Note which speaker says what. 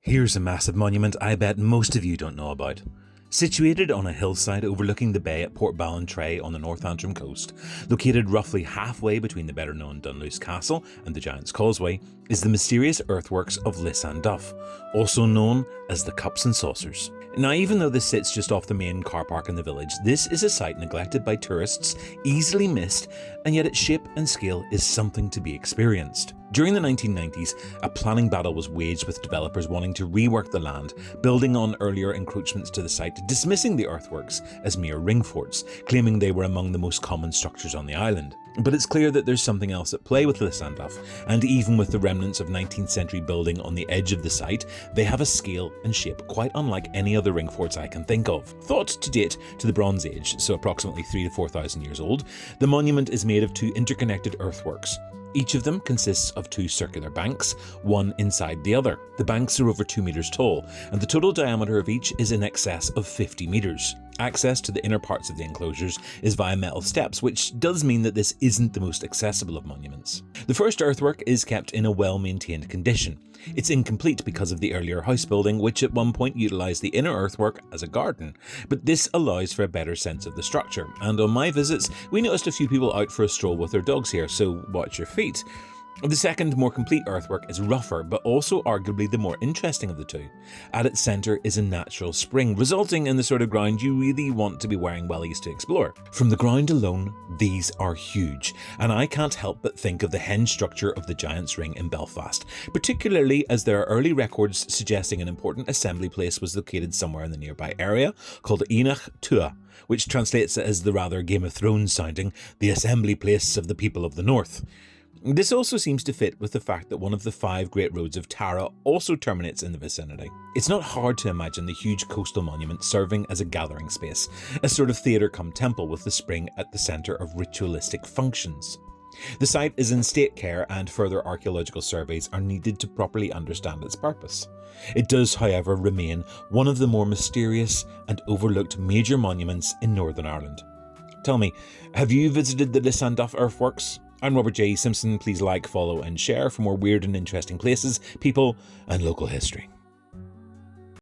Speaker 1: Here's a massive monument I bet most of you don't know about. Situated on a hillside overlooking the bay at Portballintrae on the North Antrim coast, located roughly halfway between the better-known Dunluce Castle and the Giant's Causeway, is the mysterious earthworks of Lissanduff, also known as the Cups and Saucers. Now, even though this sits just off the main car park in the village, this is a site neglected by tourists, easily missed, and yet its shape and scale is something to be experienced. During the 1990s, a planning battle was waged with developers wanting to rework the land, building on earlier encroachments to the site, dismissing the earthworks as mere ring forts, claiming they were among the most common structures on the island. But it's clear that there's something else at play with Lissanduff, and even with the remnants of 19th century building on the edge of the site, they have a scale and shape quite unlike any other ring forts I can think of. Thought to date to the Bronze Age, so approximately 3,000 to 4,000 years old, the monument is made of two interconnected earthworks. Each of them consists of two circular banks, one inside the other. The banks are over 2 meters tall, and the total diameter of each is in excess of 50 meters. Access to the inner parts of the enclosures is via metal steps, which does mean that this isn't the most accessible of monuments. The first earthwork is kept in a well-maintained condition. It's incomplete because of the earlier house building, which at one point utilised the inner earthwork as a garden, but this allows for a better sense of the structure, and on my visits we noticed a few people out for a stroll with their dogs here, so watch your feet. The second, more complete earthwork is rougher, but also arguably the more interesting of the two. At its centre is a natural spring, resulting in the sort of ground you really want to be wearing wellies to explore. From the ground alone, these are huge, and I can't help but think of the henge structure of the Giant's Ring in Belfast, particularly as there are early records suggesting an important assembly place was located somewhere in the nearby area called Inach Tua, which translates as the rather Game of Thrones sounding, the assembly place of the people of the north. This also seems to fit with the fact that one of the 5 great roads of Tara also terminates in the vicinity. It's not hard to imagine the huge coastal monument serving as a gathering space, a sort of theatre cum temple with the spring at the centre of ritualistic functions. The site is in state care and further archaeological surveys are needed to properly understand its purpose. It does, however, remain one of the more mysterious and overlooked major monuments in Northern Ireland. Tell me, have you visited the Lissanduff Earthworks? I'm Robert J. Simpson. Please like, follow and share for more weird and interesting places, people and local history.